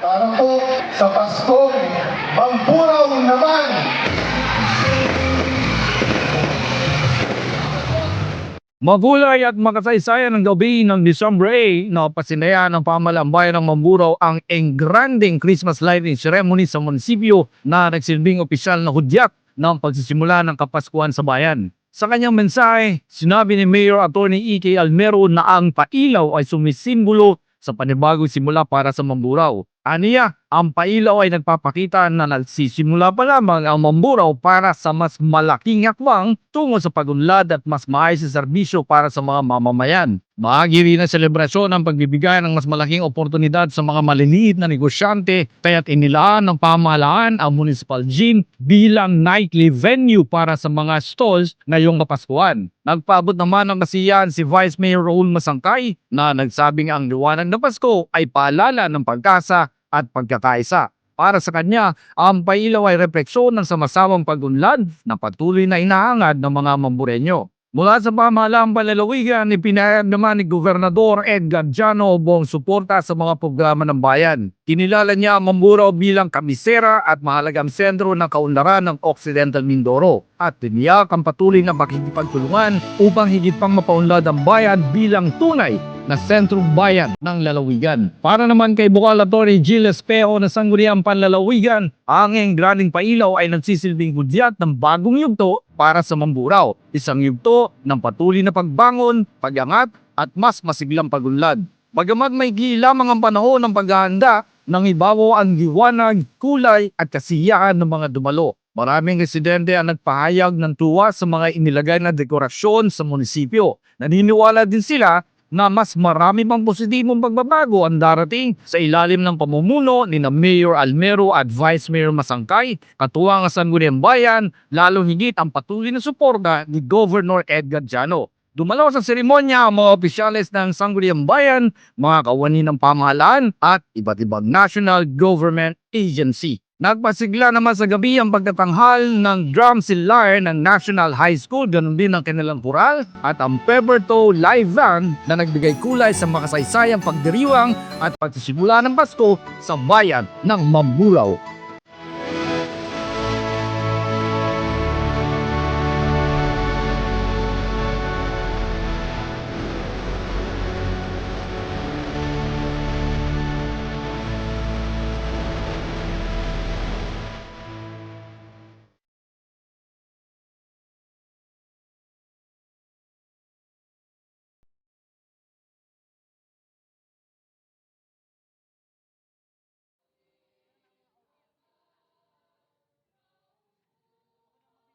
Para po sa Paskong Mamburao naman. Magulay at makasaysayan ng gabi ng Disyembre na pasinayaan ng pamahalang bayan ng Mamburao ang engranding Christmas lighting ceremony sa munisipyo na nagsilbing opisyal na hudyat ng pagsisimula ng Kapaskuhan sa bayan. Sa kanyang mensahe, sinabi ni Mayor Attorney E.K. Almero na ang pailaw ay sumisimbolo sa panibagong simula para sa Mamburao. Aniya, ang pailaw ay nagpapakita na nagsisimula pa lamang ang Mamburao para sa mas malaking hakbang tungo sa pagunlad at mas maayos na serbisyo para sa mga mamamayan. Bahagi rin ng selebrasyon ang pagbibigay ng mas malaking oportunidad sa mga maliliit na negosyante kaya't inilaan ng pamahalaan ang Municipal Gym bilang nightly venue para sa mga stalls ngayong Kapaskuhan. Nagpaabot naman ng kasiyahan si Vice Mayor Raul Masangkay na nagsabing ang liwanag ng Pasko ay paalala ng pagkasa at pagkakaisa. Para sa kanya, ang pailaw ay refleksyon ng sama-samang pagunlad na patuloy na inahangad ng mga Mambureño. Mula sa pamahalaang panlalawigan, ipinahayag naman ni Gobernador Edgar Jano buong suporta sa mga programa ng bayan. Kinilala niya ang Mamburao bilang kabisera at mahalagang sentro ng kaunlaran ng Occidental Mindoro at tiniyak ang patuloy na pakikipagtulungan upang higit pang mapaunlad ang bayan bilang tunay na sentrong bayan ng lalawigan. Para naman kay Bukal Atty. Jill Espejo na sangguniang panlalawigan, ang engranding pailaw ay nagsisilbing hudyat ng bagong yugto para sa Mamburao. Isang yugto ng patuloy na pagbangon, pagangat at mas masiglang pagunlad. Bagamat may lamang ang panahon ng paghahanda, nang ibabaw ang liwanag, kulay at kasiyahan ng mga dumalo. Maraming residente ang nagpahayag ng tuwa sa mga inilagay na dekorasyon sa munisipyo. Naniniwala din sila na mas marami pang positibong pagbabago ang darating sa ilalim ng pamumuno ni na Mayor Almero at Vice Mayor Masangkay, katuwang sa Sangguniang Bayan, lalo higit ang patuloy na suporta ni Governor Edgar Jano. Dumalaw sa seremonya ang mga opisyales ng Sangguniang Bayan, mga kawani ng pamahalaan at iba't ibang national government agency. Nagpasigla naman sa gabi ang pagtatanghal ng drum sillar ng National High School, ganun din ang kanilang kural at ang Pemberton Live Band na nagbigay kulay sa makasaysayang pagdiriwang at pagsisimula ng Pasko sa bayan ng Mamburao.